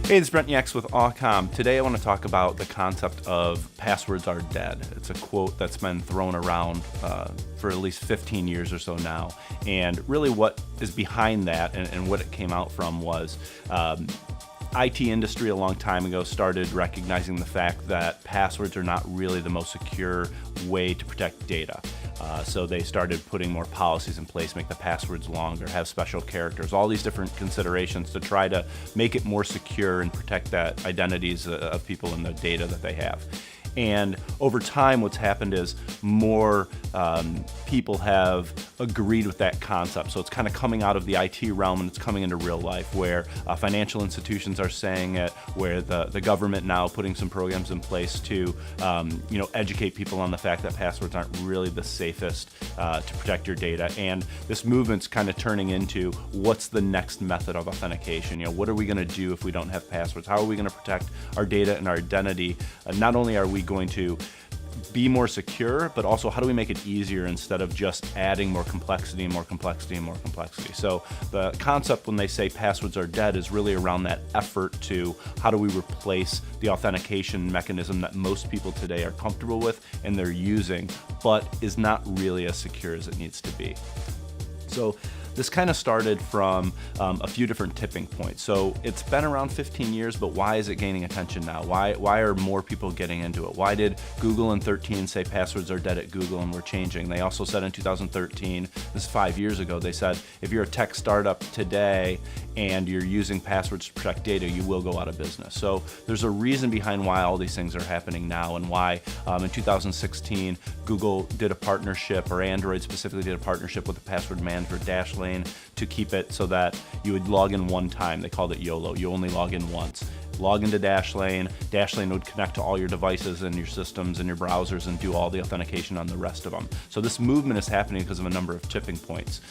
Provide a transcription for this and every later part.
Hey, it's Brent Yax with Awcom. Today I want to talk about the concept of passwords are dead. It's a quote that's been thrown around for at least 15 years or so now. And really what is behind that and what it came out from was IT industry a long time ago started recognizing the fact that passwords are not really the most secure way to protect data. So they started putting more policies in place, make the passwords longer, have special characters, all these different considerations to try to make it more secure and protect that identities of people and the data that they have. And over time, what's happened is more people have agreed with that concept. So it's kind of coming out of the IT realm and it's coming into real life where financial institutions are saying it, where the government now putting some programs in place to educate people on the fact that passwords aren't really the safest to protect your data. And this movement's kind of turning into what's the next method of authentication? What are we going to do if we don't have passwords? How are we going to protect our data and our identity? Not only are we going to be more secure, but also how do we make it easier instead of just adding more complexity and more complexity and more complexity. So the concept when they say passwords are dead is really around that effort to how do we replace the authentication mechanism that most people today are comfortable with and they're using, but is not really as secure as it needs to be. So this kind of started from a few different tipping points. So it's been around 15 years, but why is it gaining attention now? Why are more people getting into it? Why did Google in 2013 say passwords are dead at Google and we're changing? They also said in 2013, this is 5 years ago, they said if you're a tech startup today and you're using passwords to protect data, you will go out of business. So there's a reason behind why all these things are happening now and why in 2016, Google did a partnership, or Android specifically did a partnership with the password manager Dashlane to keep it so that you would log in one time. They called it YOLO. You only log in once. Log into Dashlane. Dashlane would connect to all your devices and your systems and your browsers and do all the authentication on the rest of them. So this movement is happening because of a number of tipping points.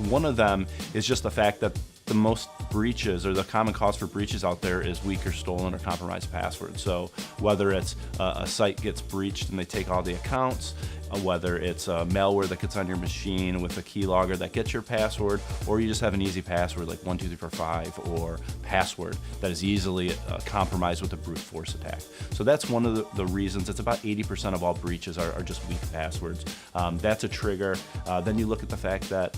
One of them is just the fact that the most breaches, or the common cause for breaches out there, is weak or stolen or compromised passwords. So whether it's a site gets breached and they take all the accounts, whether it's a malware that gets on your machine with a keylogger that gets your password, or you just have an easy password like 12345 or password that is easily compromised with a brute force attack. So that's one of the reasons. It's about 80% of all breaches are just weak passwords. That's a trigger. Then you look at the fact that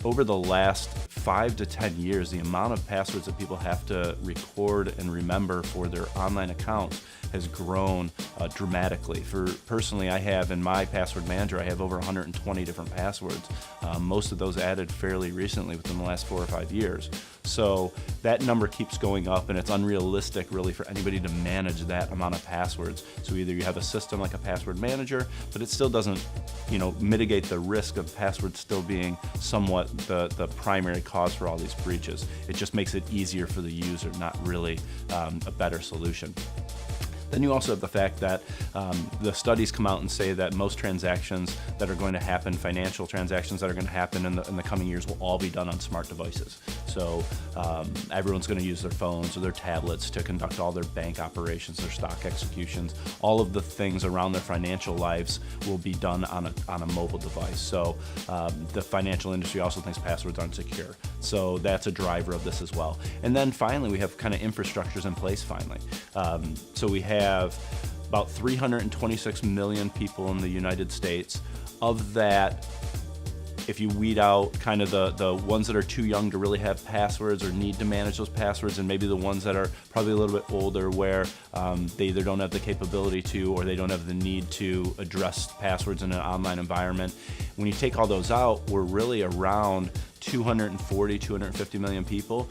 over the last 5 to 10 years, the amount of passwords that people have to record and remember for their online accounts has grown dramatically. Personally, I have in my password manager, I have over 120 different passwords. Most of those added fairly recently within the last 4 or 5 years. So that number keeps going up, and it's unrealistic really for anybody to manage that amount of passwords. So either you have a system like a password manager, but it still doesn't mitigate the risk of passwords still being somewhat the primary cause for all these breaches. It just makes it easier for the user, not really a better solution. Then you also have the fact that the studies come out and say that most transactions that are going to happen, financial transactions that are going to happen in the coming years, will all be done on smart devices. So everyone's going to use their phones or their tablets to conduct all their bank operations, their stock executions. All of the things around their financial lives will be done on a mobile device. So the financial industry also thinks passwords aren't secure. So that's a driver of this as well. And then finally, we have kind of infrastructures in place finally. So we have about 326 million people in the United States. Of that, if you weed out kind of the ones that are too young to really have passwords or need to manage those passwords, and maybe the ones that are probably a little bit older where they either don't have the capability to or they don't have the need to address passwords in an online environment, when you take all those out, we're really around 240, 250 million people,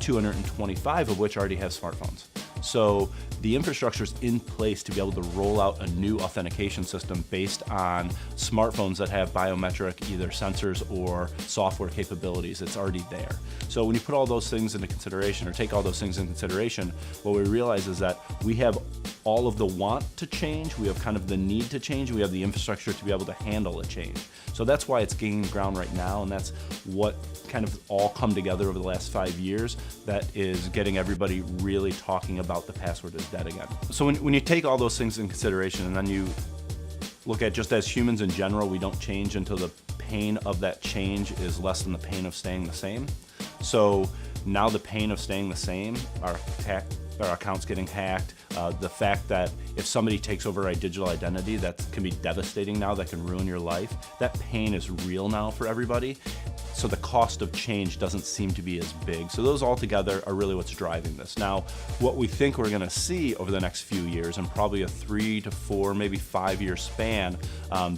225 of which already have smartphones. So the infrastructure is in place to be able to roll out a new authentication system based on smartphones that have biometric either sensors or software capabilities. It's already there. So when you put all those things into consideration, or take all those things into consideration, what we realize is that we have all of the want to change, we have kind of the need to change, we have the infrastructure to be able to handle a change. So that's why it's gaining ground right now, and that's what kind of all come together over the last 5 years that is getting everybody really talking about the password is dead again. So when you take all those things in consideration, and then you look at just as humans in general, we don't change until the pain of that change is less than the pain of staying the same. So Now the pain of staying the same, our accounts getting hacked, the fact that if somebody takes over a digital identity, that can be devastating now, that can ruin your life. That pain is real now for everybody. So the cost of change doesn't seem to be as big. So those all together are really what's driving this. Now, what we think we're gonna see over the next few years, and probably a 3 to 4, maybe 5-year span,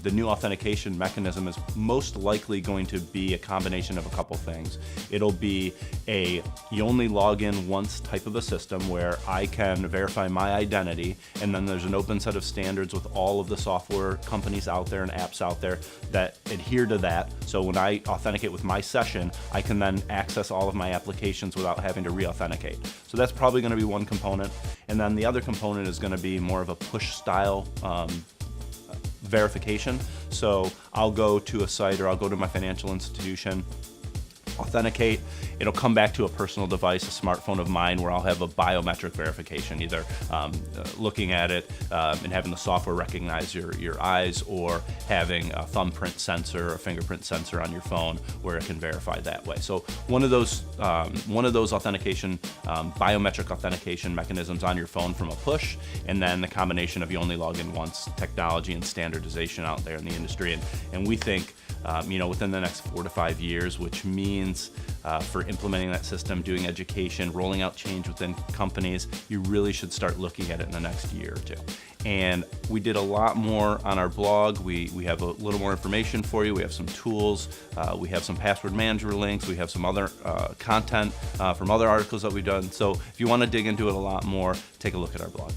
the new authentication mechanism is most likely going to be a combination of a couple things. It'll be you only log in once type of a system where I can verify my identity, and then there's an open set of standards with all of the software companies out there and apps out there that adhere to that. So when I authenticate with my session, I can then access all of my applications without having to re-authenticate. So that's probably going to be one component. And then the other component is going to be more of a push style verification. So I'll go to a site or I'll go to my financial institution, authenticate, it'll come back to a personal device, a smartphone of mine, where I'll have a biometric verification, either looking at it and having the software recognize your eyes, or having a thumbprint sensor or fingerprint sensor on your phone where it can verify that way. So one of those authentication, biometric authentication mechanisms on your phone from a push, and then the combination of you only log in once technology and standardization out there in the industry. And we think within the next 4 to 5 years, which means for implementing that system, doing education, rolling out change within companies, you really should start looking at it in the next year or two. And we did a lot more on our blog. We have a little more information for you. We have some tools. We have some password manager links. We have some other content from other articles that we've done. So if you want to dig into it a lot more, take a look at our blog.